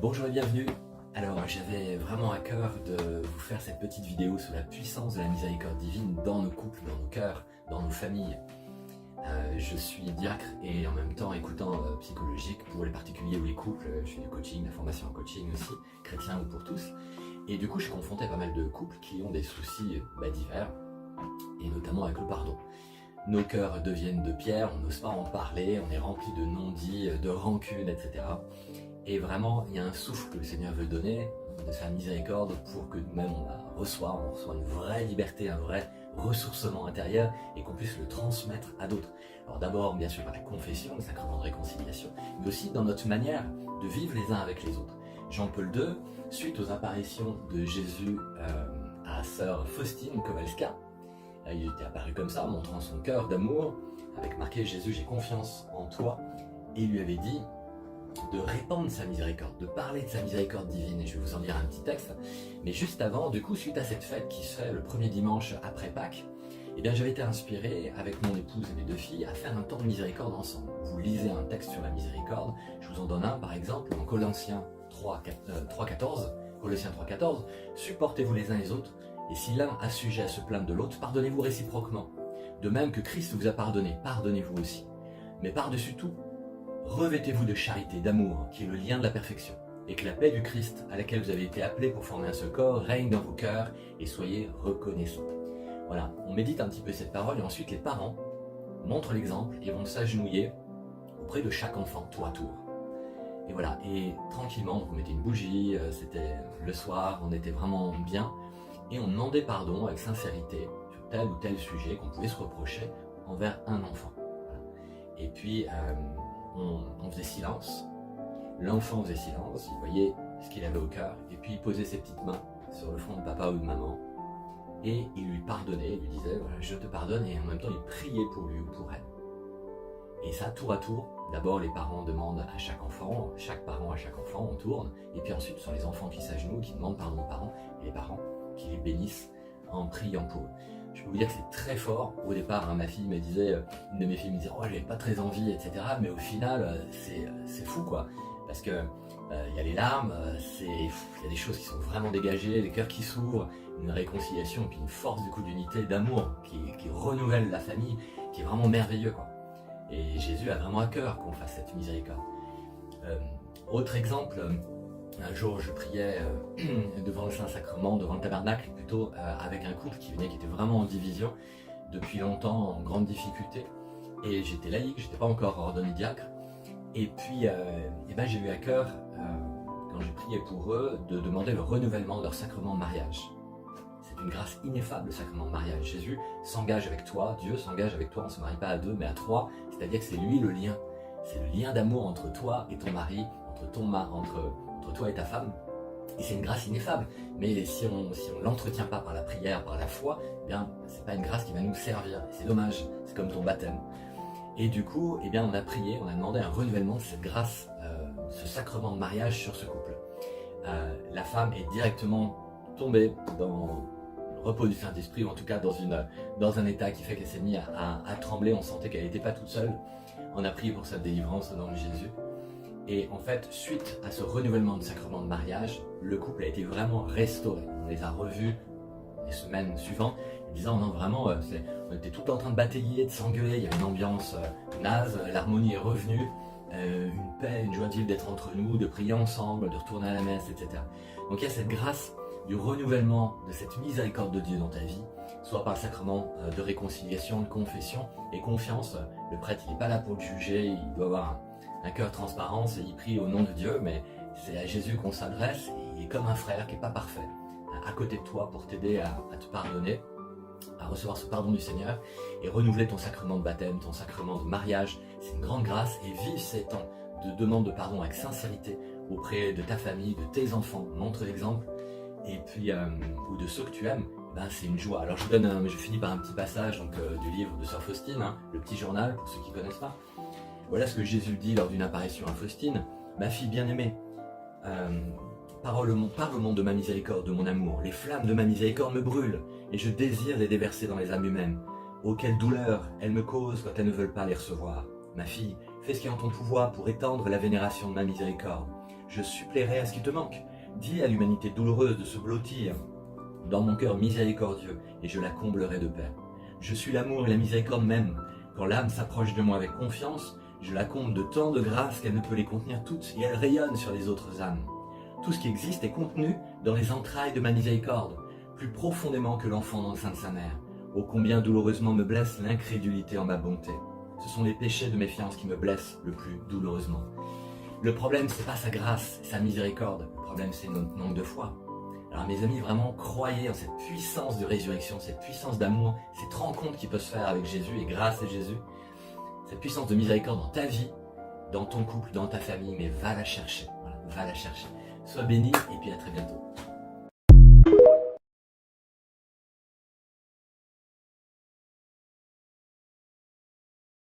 Bonjour et bienvenue. Alors j'avais vraiment à cœur de vous faire cette petite vidéo sur la puissance de la miséricorde divine dans nos couples, dans nos cœurs, dans nos familles. Je suis diacre et en même temps écoutant psychologique pour les particuliers ou les couples. Je fais du coaching, la formation en coaching aussi, chrétien ou pour tous. Et du coup je suis confronté à pas mal de couples qui ont des soucis divers, et notamment avec le pardon. Nos cœurs deviennent de pierre, on n'ose pas en parler, on est rempli de non-dits, de rancune, etc. Et vraiment, il y a un souffle que le Seigneur veut donner, de sa miséricorde, pour que nous-mêmes on reçoit une vraie liberté, un vrai ressourcement intérieur, et qu'on puisse le transmettre à d'autres. Alors d'abord, bien sûr, par la confession, le sacrement de réconciliation, mais aussi dans notre manière de vivre les uns avec les autres. Jean-Paul II, suite aux apparitions de Jésus à sœur Faustine Kowalska, il était apparu comme ça, montrant son cœur d'amour, avec marqué « Jésus, j'ai confiance en toi », et il lui avait dit de répandre sa miséricorde, de parler de sa miséricorde divine, et je vais vous en lire un petit texte. Mais juste avant, du coup, suite à cette fête qui se fait le premier dimanche après Pâques, eh bien j'avais été inspiré, avec mon épouse et mes deux filles, à faire un temps de miséricorde ensemble. Vous lisez un texte sur la miséricorde, je vous en donne un par exemple, en Colossiens 3.14, Colossiens 3.14, supportez-vous les uns les autres, et si l'un a sujet à se plaindre de l'autre, pardonnez-vous réciproquement. De même que Christ vous a pardonné, pardonnez-vous aussi. Mais par-dessus tout, revêtez-vous de charité, d'amour, qui est le lien de la perfection, et que la paix du Christ, à laquelle vous avez été appelés pour former un seul corps, règne dans vos cœurs, et soyez reconnaissants. Voilà, on médite un petit peu cette parole, et ensuite les parents montrent l'exemple et vont s'agenouiller auprès de chaque enfant, tour à tour. Et voilà, et tranquillement, on mettait une bougie, c'était le soir, on était vraiment bien, et on demandait pardon avec sincérité sur tel ou tel sujet qu'on pouvait se reprocher envers un enfant. Voilà. Et puis, on faisait silence, l'enfant faisait silence, il voyait ce qu'il avait au cœur, et puis il posait ses petites mains sur le front de papa ou de maman, et il lui pardonnait, il lui disait voilà, je te pardonne, et en même temps il priait pour lui ou pour elle. Et ça, tour à tour, d'abord les parents demandent à chaque enfant, chaque parent à chaque enfant, on tourne, et puis ensuite ce sont les enfants qui s'agenouillent, qui demandent pardon aux parents, et les parents qui les bénissent en priant pour eux. Je peux vous dire que c'est très fort. Au départ, ma fille me disait, une de mes filles me disait, oh, j'avais pas très envie, etc. Mais au final, c'est fou, quoi. Parce que il y a les larmes, il y a des choses qui sont vraiment dégagées, les cœurs qui s'ouvrent, une réconciliation, puis une force du coup d'unité, d'amour qui renouvelle la famille, qui est vraiment merveilleux, quoi. Et Jésus a vraiment à cœur qu'on fasse cette miséricorde. Autre exemple. Un jour, je priais devant le Saint-Sacrement, devant le tabernacle, plutôt avec un couple qui venait, qui était vraiment en division, depuis longtemps, en grande difficulté. Et j'étais laïque, je n'étais pas encore ordonné diacre. Et puis, j'ai eu à cœur, quand j'ai prié pour eux, de demander le renouvellement de leur sacrement de mariage. C'est une grâce ineffable, le sacrement de mariage. Jésus s'engage avec toi, Dieu s'engage avec toi, on ne se marie pas à deux, mais à trois. C'est-à-dire que c'est lui le lien. C'est le lien d'amour entre toi et ton mari, entre toi et ta femme, et c'est une grâce ineffable. Mais si on l'entretient pas par la prière, par la foi, eh bien c'est pas une grâce qui va nous servir. C'est dommage, c'est comme ton baptême. Et du coup, eh bien on a prié, on a demandé un renouvellement de cette grâce, ce sacrement de mariage sur ce couple. La femme est directement tombée dans le repos du Saint-Esprit, ou en tout cas dans un état qui fait qu'elle s'est mise à trembler. On sentait qu'elle n'était pas toute seule. On a prié pour sa délivrance au nom de Jésus. Et en fait, suite à ce renouvellement du sacrement de mariage, le couple a été vraiment restauré. On les a revus les semaines suivantes, en disant non, vraiment, on était tout en train de batailler, de s'engueuler, il y avait une ambiance naze, l'harmonie est revenue, une paix, une joie de vivre d'être entre nous, de prier ensemble, de retourner à la messe, etc. Donc il y a cette grâce du renouvellement de cette miséricorde de Dieu dans ta vie, soit par le sacrement de réconciliation, de confession et confiance. Le prêtre, il n'est pas là pour le juger, il doit avoir un cœur transparent, et il prie au nom de Dieu, mais c'est à Jésus qu'on s'adresse, et il est comme un frère qui n'est pas parfait, à côté de toi pour t'aider à te pardonner, à recevoir ce pardon du Seigneur, et renouveler ton sacrement de baptême, ton sacrement de mariage. C'est une grande grâce, et vivre ces temps de demande de pardon avec sincérité auprès de ta famille, de tes enfants, montre l'exemple, et puis, ou de ceux que tu aimes, c'est une joie. Alors je finis par un petit passage du livre de sœur Faustine, le petit journal, pour ceux qui ne connaissent pas. Voilà ce que Jésus dit lors d'une apparition à Faustine. Ma fille bien-aimée, parle au monde de ma miséricorde, de mon amour. Les flammes de ma miséricorde me brûlent, et je désire les déverser dans les âmes humaines. Oh, quelle douleur elles me causent quand elles ne veulent pas les recevoir. Ma fille, fais ce qui est en ton pouvoir pour étendre la vénération de ma miséricorde. je suppléerai à ce qui te manque. Dis à l'humanité douloureuse de se blottir dans mon cœur miséricordieux, et je la comblerai de paix. Je suis l'amour et la miséricorde même. Quand l'âme s'approche de moi avec confiance, je la comble de tant de grâce qu'elle ne peut les contenir toutes, et elle rayonne sur les autres âmes. Tout ce qui existe est contenu dans les entrailles de ma miséricorde, plus profondément que l'enfant dans le sein de sa mère. Ô combien douloureusement me blesse l'incrédulité en ma bonté. Ce sont les péchés de méfiance qui me blessent le plus douloureusement. Le problème, c'est pas sa grâce, sa miséricorde. Le problème, c'est notre manque de foi. Alors mes amis, vraiment croyez en cette puissance de résurrection, cette puissance d'amour, cette rencontre qui peut se faire avec Jésus et grâce à Jésus, cette puissance de miséricorde dans ta vie, dans ton couple, dans ta famille, mais va la chercher, voilà, va la chercher. Sois béni et puis à très bientôt.